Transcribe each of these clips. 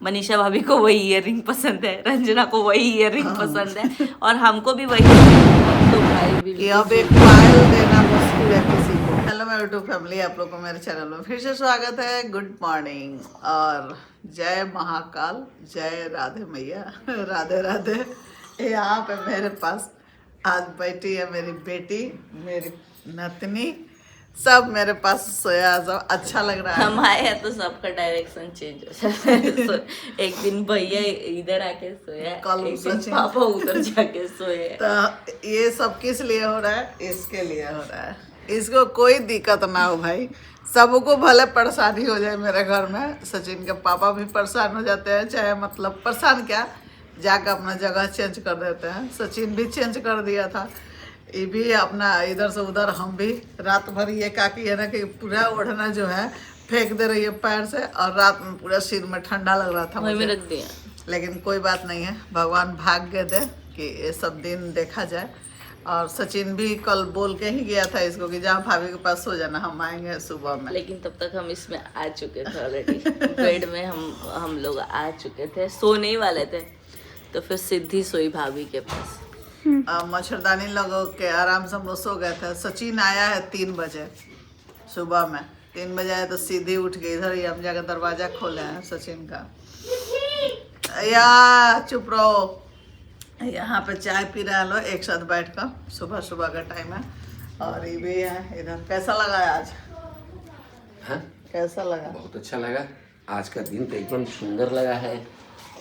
मनीषा भाभी को वही ईयररिंग पसंद है, रंजना को वही ईयररिंग पसंद है और हमको भी वही। तो भाई भी कि अब एक पायल देना मुश्किल है किसी को। हेलो मेरे यूट्यूब फैमिली, आप लोग को मेरे चैनल में फिर से स्वागत है। गुड मॉर्निंग और जय महाकाल, जय राधे मैया, राधे राधे। यहाँ पे मेरे पास आज बैठी है मेरी बेटी, मेरी नतनी, सब मेरे पास सोया। सब अच्छा लग रहा है। हम आए हैं तो सबका डायरेक्शन चेंज हो जाता है। एक दिन भैया इधर आके सोया, कल एक दिन सचिन। पापा उधर जाके सोए। तो ये सब किस लिए हो रहा है? इसके लिए हो रहा है। इसको कोई दिक्कत ना हो भाई, सबको भले परेशानी हो जाए मेरे घर में। सचिन के पापा भी परेशान हो जाते हैं, चाहे मतलब परेशान क्या, जाकर अपना जगह चेंज कर देते हैं। सचिन भी चेंज कर दिया था, ये भी अपना इधर से उधर। हम भी रात भर ये क्या किया ना कि पूरा ओढ़ना जो है फेंक दे रही है पैर से, और रात में पूरा सिर में ठंडा लग रहा था वही में मुझे। रख दिया। लेकिन कोई बात नहीं है, भगवान भाग्य दे कि ये सब दिन देखा जाए। और सचिन भी कल बोल के ही गया था इसको कि जहाँ भाभी के पास सो जाना, हम आएंगे सुबह में। लेकिन तब तक हम इसमें आ चुके थे ऑलरेडी। बेड में हम लोग आ चुके थे, सोने ही वाले थे। तो फिर सिद्धि सोई भाभी के पास। मच्छरदानी लगो के आराम से हम लोग सो गए थे। सचिन आया है 3 बजे सुबह में। 3 बजे आया तो सीधी उठ के इधर ही हम जाकर दरवाजा खोले हैं सचिन का। या चुप रहो। यहाँ पे चाय पी रहे हैं लोग एक साथ बैठ कर, सुबह सुबह का टाइम है। और ये भी है इधर। कैसा लगा आज? हाँ, कैसा लगा? बहुत अच्छा लगा। आज का दिन तो एकदम सुंदर लगा है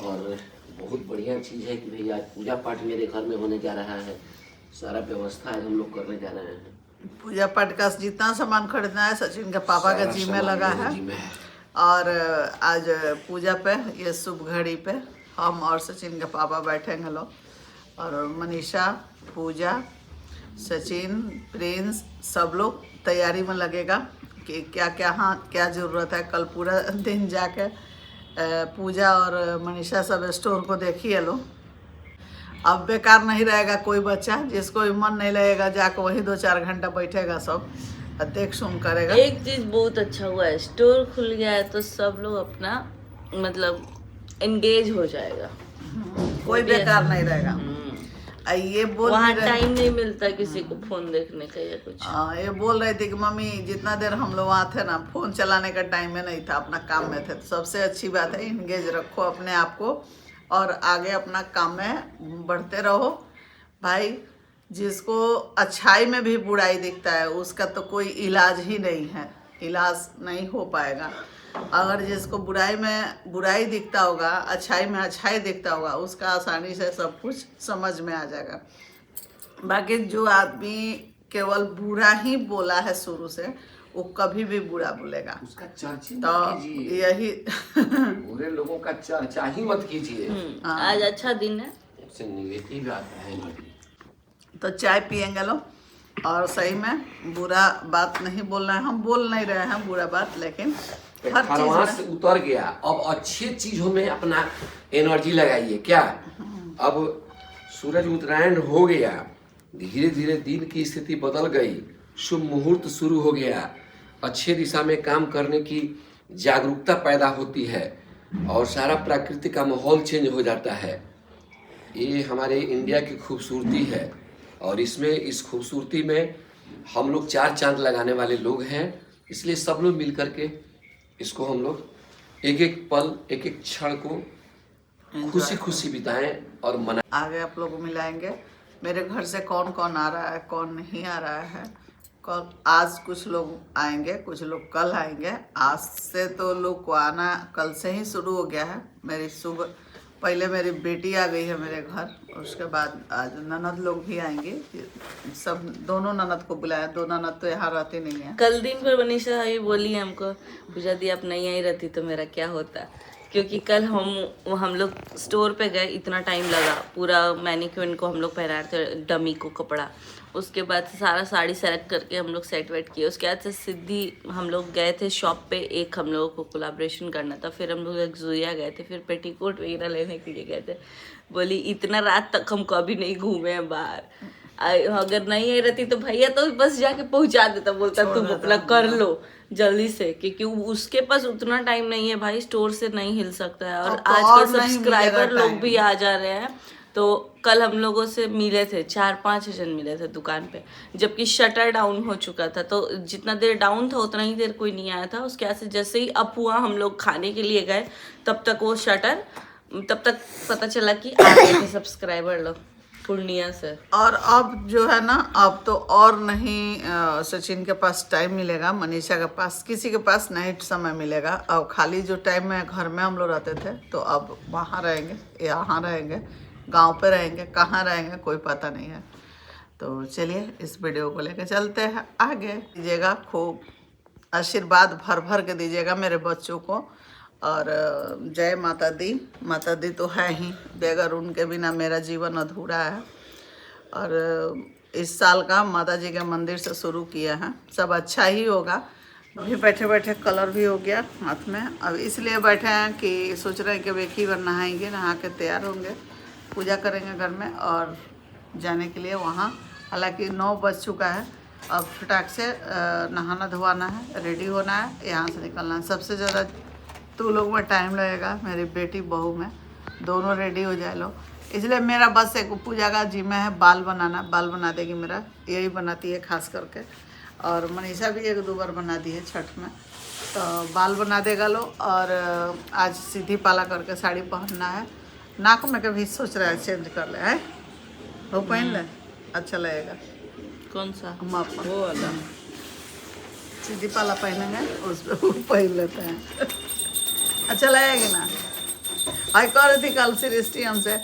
और बहुत बढ़िया चीज़ है कि भाई आज पूजा पाठ मेरे घर में होने जा रहा है। सारा व्यवस्था आज हम लोग करने जा रहे हैं। पूजा पाठ का जितना सामान खरीदना है सचिन के पापा के सारा जी में सामान लगा मेरे है। जी में है। और आज पूजा पे, ये शुभ घड़ी पे हम और सचिन के पापा बैठेंगे लोग। और मनीषा, पूजा, सचिन, प्रिंस सब लोग तैयारी में लगेगा कि क्या क्या, हाँ क्या ज़रूरत है। कल पूरा दिन जाके पूजा और मनीषा सब स्टोर को देखिए लो। अब बेकार नहीं रहेगा कोई बच्चा, जिसको भी मन नहीं लगेगा जाकर वही 2-4 घंटा बैठेगा, सब देख सुन करेगा। एक चीज बहुत अच्छा हुआ है, स्टोर खुल गया है तो सब लोग अपना मतलब एंगेज हो जाएगा। कोई बेकार नहीं रहेगा। ये बोल वहाँ भी रहे, टाइम नहीं मिलता किसी को फोन देखने का या कुछ। ये बोल रहे थे कि मम्मी जितना देर हम लोग वहाँ थे ना, फोन चलाने का टाइम में नहीं था, अपना काम में थे। तो सबसे अच्छी बात है, इंगेज रखो अपने आप को और आगे अपना काम में बढ़ते रहो भाई। जिसको अच्छाई में भी बुराई दिखता है उसका तो कोई इलाज ही नहीं है, इलाज नहीं हो पाएगा। अगर जिसको बुराई में बुराई दिखता होगा, अच्छाई में अच्छाई दिखता होगा, उसका आसानी से सब कुछ समझ में आ जाएगा। बाकी जो आदमी केवल बुरा ही बोला है शुरू से, वो कभी भी बुरा बोलेगा। उसका चर्चा तो मत कीजिए, यही बुरे लोगों का चर्चा ही मत कीजिए। आज अच्छा दिन है। उससे निगेटिव आता है ना। तो चाय पियेंगे लोग। और सही में बुरा बात नहीं बोलना है, हम बोल नहीं रहे हैं बुरा बात, लेकिन हर खरवास चीज से में उतर गया, अब अच्छी चीजों में अपना एनर्जी लगाइए। क्या अब सूरज उत्तरायण हो गया, धीरे धीरे दिन की स्थिति बदल गई, शुभ मुहूर्त शुरू हो गया, अच्छे दिशा में काम करने की जागरूकता पैदा होती है और सारा प्रकृति का माहौल चेंज हो जाता है। ये हमारे इंडिया की खूबसूरती है और इसमें इस खूबसूरती में हम लोग 4 चांद लगाने वाले लोग हैं। इसलिए सब लोग मिल करके इसको हम लोग एक एक पल, एक एक क्षण को खुशी खुशी बिताएं और मना। आगे आप लोग को मिलाएंगे। मेरे घर से कौन कौन आ रहा है, कौन नहीं आ रहा है। कल आज कुछ लोग आएंगे, कुछ लोग कल आएंगे। आज से तो लोग को आना कल से ही शुरू हो गया है। मेरी सुबह पहले मेरी बेटी आ गई है मेरे घर, उसके बाद आज ननद लोग भी आएंगे। सब दोनों ननद को बुलाया, 2 ननद तो यहाँ रहती नहीं है। कल दिन पर मनीषा भाई बोली है हमको, पूजा दी आप नहीं आई रहती तो मेरा क्या होता। क्योंकि कल हम लोग स्टोर पे गए, इतना टाइम लगा, पूरा मैनिक्विन को हम लोग पहना रहे थे, डमी को कपड़ा। उसके बाद से सारा साड़ी सेलेक्ट करके हम लोग सेट वेट किए। उसके बाद से सीधी हम लोग गए थे शॉप पे, एक हम लोगों को कोलाब्रेशन करना था। फिर हम लोग एक्जुरिया गए थे, फिर पेटीकोट वगैरह लेने के लिए गए थे। बोली इतना रात तक हम कभी नहीं घूमे हैं बाहर। अगर नहीं आई रहती तो भैया तो बस जाके पहुंचा देता, बोलता तुम अपना कर लो जल्दी से, क्योंकि उसके पास उतना टाइम नहीं है भाई, स्टोर से नहीं हिल सकता है। और अब तो आजकल और नहीं सब्सक्राइबर मिलेगा लोग भी आ जा रहे हैं। तो कल हम लोगों से मिले थे, 4-5 जन मिले थे दुकान पे, जबकि शटर डाउन हो चुका था। तो जितना देर डाउन था उतना ही देर कोई नहीं आया था। उसके बाद से जैसे ही अप हुआ, हम लोग खाने के लिए गए, तब तक पता चला कि आ गए थे सब्सक्राइबर लोग पूर्णिया से। और अब जो है ना, अब तो और नहीं सचिन के पास टाइम मिलेगा, मनीषा के पास, किसी के पास नहीं समय मिलेगा। अब खाली जो टाइम में घर में हम लोग रहते थे, तो अब वहाँ रहेंगे, यहाँ रहेंगे, गांव पे रहेंगे, कहाँ रहेंगे कोई पता नहीं है। तो चलिए इस वीडियो को लेकर चलते हैं आगे। दीजिएगा खूब आशीर्वाद, भर भर के दीजिएगा मेरे बच्चों को। और जय माता दी। माता दी तो है ही, बगैर उनके बिना मेरा जीवन अधूरा है। और इस साल का माता जी के मंदिर से शुरू किया है, सब अच्छा ही होगा। अभी बैठे बैठे कलर भी हो गया हाथ में। अब इसलिए बैठे हैं कि सोच रहे हैं कि एक ही बार नहाएंगे, नहा के तैयार होंगे, पूजा करेंगे घर में और जाने के लिए वहाँ। हालांकि 9 बज चुका है, अब फटाक से नहाना धोवाना है, रेडी होना है, यहाँ से निकलना है। सबसे ज़्यादा तू लोग में टाइम लगेगा, मेरी बेटी बहू में, दोनों रेडी हो जाए लो। इसलिए मेरा बस एक पूजा का जिम्मा है, बाल बनाना। बाल बना देगी मेरा, यही बनाती है खास करके। और मनीषा भी 1-2 बार बना दी है छठ में, तो बाल बना देगा लो। और आज सीधी पाला करके साड़ी पहनना है। नाक में कभी सोच रहा है चेंज कर ले, है वो पहन ले, अच्छा लगेगा। कौन सा? वो वाला सीधी पाला पहनेंगे, उस पर वो पहन लेते हैं। अच्छा लगेगी ना। हाई कर रही थी कल सृष्टि हमसे,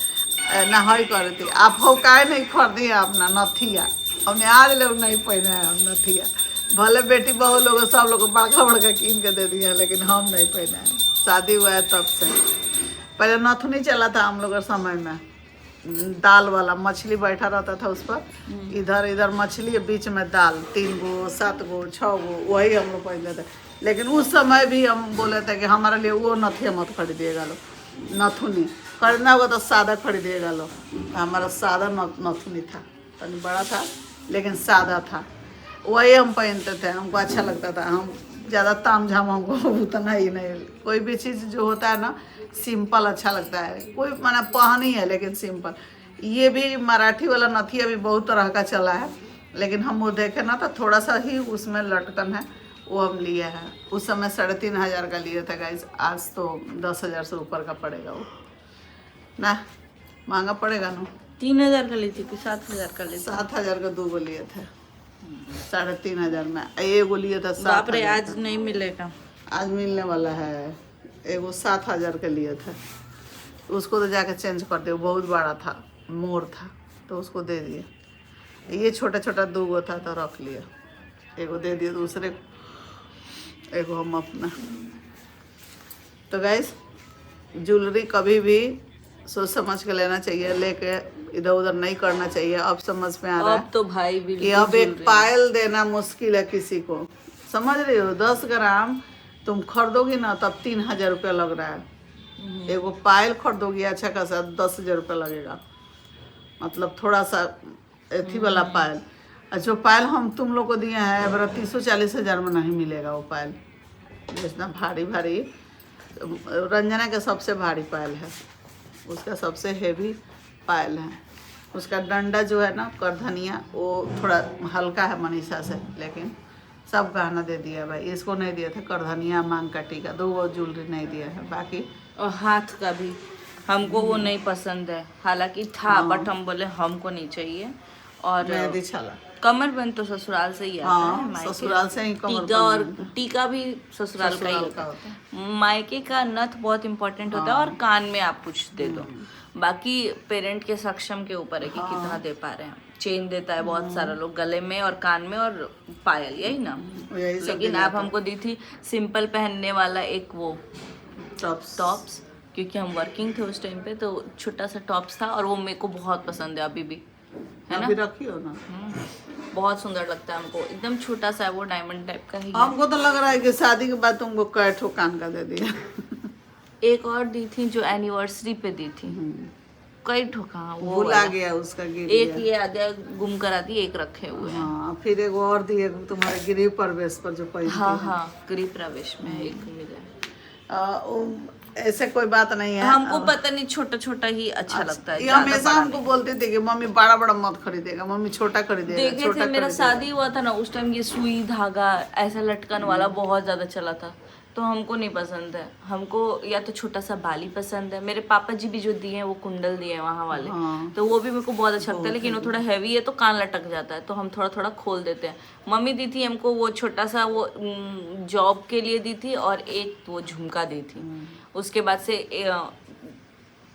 ना हाई कर रही थी, आप हो काहे नहीं खरीदी है अपना नथिया। हमने आज लोग नहीं पहने हैं हम नथिया, भले बेटी बहू लोग सब लोग बड़का बड़का कीन के दे दिए हैं, लेकिन हम नहीं पहने हैं। शादी हुआ है तब से। पहले नथुनी चला था हम लोग के समय में, दाल वाला मछली बैठा रहता था उस पर, इधर इधर मछली, बीच में दाल, 3 गो 7 गो 6 गो, वही हम लोग पहनते थे। लेकिन उस समय भी हम बोले थे कि हमारे लिए वो नथिया मत खरीदिएगा लो, नथुनी खरीदना होगा तो सादा खरीदिएगा लो। हमारा सादा नथुनी था, तनी बड़ा था लेकिन सादा था, वही हम पहनते थे, हमको अच्छा लगता था। हम ज़्यादा ताम झाम हमको उतना ही नहीं, कोई भी चीज़ जो होता है ना सिंपल अच्छा लगता है। कोई माना पहन ही है लेकिन सिंपल। ये भी मराठी वाला नथिया भी बहुत तरह का चला है, लेकिन हम वो देखे ना तो थोड़ा सा ही उसमें लटकन है, वो हम लिए हैं। उस समय 3,500 का लिए थे गाइस, आज तो 10,000 से ऊपर का पड़ेगा वो ना, महंगा पड़ेगा ना। 3,000 का ली थी कि 7,000 का ली थी? 7,000 का 2 गो लिए थे, 3,500 में एगो लिए था। बाप रे, आज नहीं मिलेगा। आज मिलने वाला है, एगो 7,000 के लिए थे। उसको तो जाके चेंज कर दिए, बहुत बड़ा था, मोर था, तो उसको दे दिए। ये छोटा छोटा 2 गो था तो रख लिया, एगो दे दिए दूसरे, एगो हम अपना। तो गाइस ज्वेलरी कभी भी सोच समझ के लेना चाहिए, लेके इधर उधर नहीं करना चाहिए। अब समझ में आ रहा है अब तो भाई बिल्कुल कि अब एक पायल देना मुश्किल है किसी को, समझ रही हो। 10 ग्राम तुम खरीदोगी ना तब 3,000 रुपया लग रहा है। एगो पायल खरीदोगी अच्छा खासा 10,000 रुपया लगेगा, मतलब थोड़ा सा एथी वाला पायल। और जो पायल हम तुम लोग को दिए हैं, अब 30-40 में नहीं मिलेगा वो पायल, जितना भारी भारी। रंजना के सबसे भारी पायल है, उसका सबसे हेवी पायल है। उसका डंडा जो है ना करधनिया, वो थोड़ा हल्का है मनीषा से, लेकिन सब गहना दे दिया भाई। इसको नहीं दिया था करधनिया, मांग का टीका, 2 गो ज्वेलरी नहीं दिया है बाकी। और हाथ का भी हमको वो नहीं पसंद है, हालांकि था बट हम बोले हमको नहीं चाहिए। और मेहंदी छाला कमर बंद तो ससुराल से ही आता है, मायके। ससुराल से ही कमर टीका, और टीका भी ससुराल का ही ससुराल होता का है। मायके का नथ बहुत इंपॉर्टेंट होता है, और कान में आप कुछ दे दो। बाकी पेरेंट के सक्षम के ऊपर है कि कितना दे पा रहे हैं। चेन देता है बहुत सारा लोग, गले में और कान में, और पायल, यही ना। यही सब लेकिन आप हमको दी थी सिंपल पहनने वाला एक वो टॉप्स, क्योंकि हम वर्किंग थे उस टाइम पे, तो छोटा सा टॉप्स था, और वो मेरे को बहुत पसंद है अभी भी, है ना। अभी रखी हो ना, बहुत सुंदर लगता है हमको, एकदम छोटा सा है वो, डायमंड टाइप का ही है। हमको तो लग रहा है कि शादी के बाद तुमको कैठो कान का दे दिया। एक और दी थी जो एनिवर्सरी पे दी थी, कई ठोका वो भूला वाला। गया उसका गिर एक गया। ये आधा गुम करा दी, एक रखे हुए हैं। हाँ फिर एक और दिए तुम्हारे गृह प्रवेश पर जो पहनती हाँ है। हाँ, गृह प्रवेश में एक मिला है। ऐसे कोई बात नहीं है। हमको पता नहीं, छोटा छोटा ही अच्छा लगता है। ये ज्यादा हमेशा बड़ा हमको बोलते थे कि मम्मी बड़ा बड़ा मत खरीदेगा, मम्मी छोटा खरीदेगा, देखे छोटा थे, मेरा खरीदेगा। शादी हुआ था ना उस टाइम, ये सुई धागा ऐसा लटकन वाला बहुत ज्यादा चला था, तो हमको नहीं पसंद है। हमको या तो छोटा सा बाली पसंद है। मेरे पापा जी भी जो दिए हैं वो कुंडल दिए हैं वहाँ वाले, हाँ। तो वो भी मेरे को बहुत अच्छा लगता है, लेकिन वो थोड़ा हैवी है तो कान लटक जाता है, तो हम थोड़ा थोड़ा खोल देते हैं। मम्मी दी थी हमको वो छोटा सा, वो जॉब के लिए दी थी, और एक वो झुमका दी थी। उसके बाद से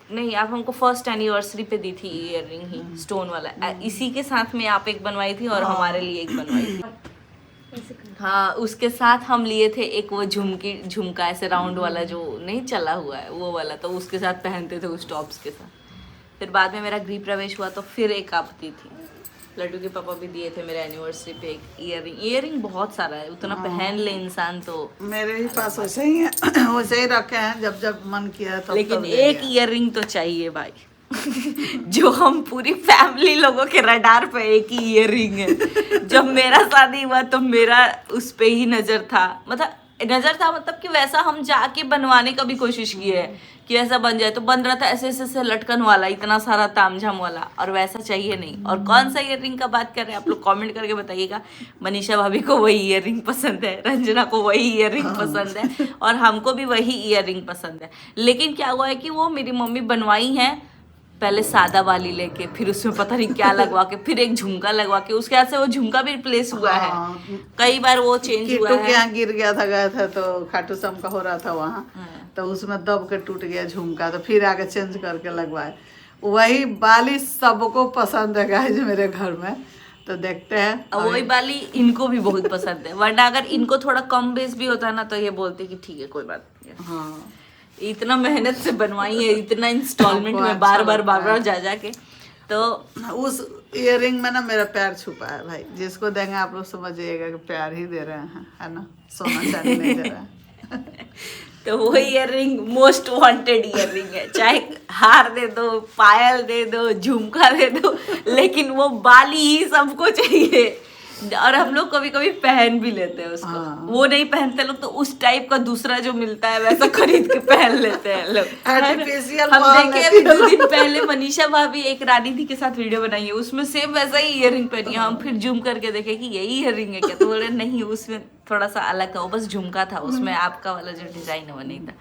नहीं, आप हमको फर्स्ट एनिवर्सरी पे दी थी ईयर रिंग ही, स्टोन वाला। इसी के साथ में आप एक बनवाई थी और हमारे लिए एक बनवाई थी। हाँ, उसके साथ हम लिए थे एक वो झुमका ऐसे राउंड वाला जो नहीं चला हुआ है वो वाला, तो उसके साथ पहनते थे उस टॉप्स के साथ। फिर बाद में मेरा गृह प्रवेश हुआ तो फिर एक आप दी थी। लड्डू के पापा भी दिए थे मेरे एनिवर्सरी पे एक ईयर रिंग बहुत सारा है, उतना पहन ले इंसान तो। मेरे ही पास वैसे ही है वैसे ही रखे हैं, जब जब मन किया तब लेकिन तब ले एक लिया। ईयर रिंग तो चाहिए भाई जो हम पूरी फैमिली लोगों के रडार पे एक ही ईयर रिंग है। जब मेरा शादी हुआ तो मेरा उस पे ही नजर था, मतलब कि वैसा हम जाके बनवाने का भी कोशिश किए है कि ऐसा बन जाए, तो बन रहा था ऐसे ऐसे लटकन वाला, इतना सारा तामझाम वाला, और वैसा चाहिए नहीं। और कौन सा ईयर रिंग का बात कर रहे हैं आप लोग, कमेंट करके बताइएगा। मनीषा भाभी को वही ईयर रिंग पसंद है, रंजना को वही ईयर रिंग पसंद है, और हमको भी वही ईयर रिंग पसंद है। लेकिन क्या हुआ है कि वो मेरी मम्मी बनवाई है पहले सादा वाली लेके, फिर उसमें पता नहीं क्या लगवा के, फिर एक झुमका लगवा के, उसके बाद से वो झुमका भी रिप्लेस हुआ है। कई बार वो चेंज हुआ किट्टू के है। यहाँ गिर गया था, गया था तो खाटू श्याम का हो रहा था वहाँ, तो उसमें दब के टूट गया झुमका, तो फिर आगे चेंज करके लगवाए। वही बाली सबको पसंद है गाइस मेरे घर में, तो देखते हैं। और वही वाली इनको भी बहुत पसंद है, वरना अगर इनको थोड़ा कम बेस भी होता है ना तो ये बोलते कि ठीक है कोई बात नहीं है। हाँ इतना मेहनत से बनवाई है, इतना इंस्टॉलमेंट में अच्छा बार बार लगता है। जा के, तो उस इयररिंग में ना मेरा प्यार छुपा है भाई, जिसको देंगे आप लोग समझिएगा कि प्यार ही दे रहे हैं, है ना, सोना चांदी नहीं दे रहे हैं। तो वो ear ring most wanted ear ring है, चाहे हार दे दो, पायल दे दो, झुमका दे दो, लेकिन वो बाली ही सबको चाहिए। और हम लोग कभी कभी पहन भी लेते हैं उसको। हाँ। वो नहीं पहनते लोग तो उस टाइप का दूसरा जो मिलता है वैसा खरीद के पहन लेते हैं लोग। Artificial हम पहन देखे लेती अभी 2 दिन पहले मनीषा भाभी एक रानी दी के साथ वीडियो बनाई है, उसमें सेम वैसा ही ईयर रिंग पहनी है। हम फिर जूम करके देखे कि यही ईयर रिंग है क्या, तो बोले नहीं, उसमें थोड़ा सा अलग था, वो बस झुमका था, उसमें आपका वाला जो डिजाइन है वो नहीं था।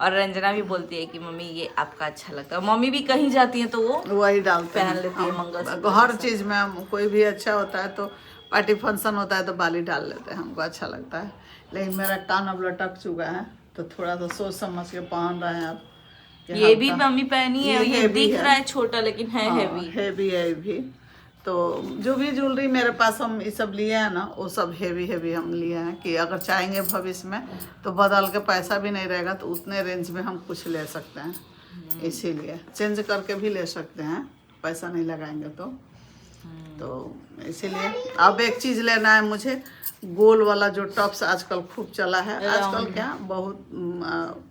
और रंजना भी बोलती है कि मम्मी ये आपका अच्छा लगता है। मम्मी भी कहीं जाती है तो वो वही डालते पहन हैं। लेती है मंगलसूत्र। हर चीज में कोई भी अच्छा होता है तो पार्टी फंक्शन होता है तो बाली डाल लेते हैं, हमको अच्छा लगता है। लेकिन मेरा कान अब लटक चुका है तो थोड़ा सा सोच समझ के पहन रहे हैं अब। कि ये भी हल्का- मम्मी पहनी है, ये heavy दिख है। रहा है छोटा लेकिन है हेवी। हेवी है भी। तो जो भी ज्वेलरी मेरे पास हम ये सब लिए हैं ना, वो सब हेवी हम लिए हैं कि अगर चाहेंगे भविष्य में तो बदल के पैसा भी नहीं रहेगा तो उतने रेंज में हम कुछ ले सकते हैं, इसीलिए चेंज करके भी ले सकते हैं, पैसा नहीं लगाएंगे तो इसीलिए अब एक चीज़ लेना है मुझे, गोल वाला जो टॉप्स आजकल खूब चला है, आजकल क्या बहुत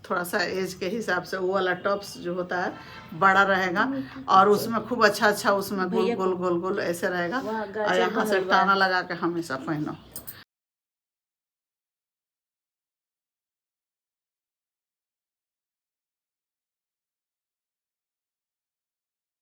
थोड़ा सा एज के हिसाब से वो वाला टॉप्स जो होता है बड़ा रहेगा और उसमें खूब अच्छा उसमें गोल गोल ऐसे रहेगा और यहाँ से टाना लगा के हमेशा पहनो।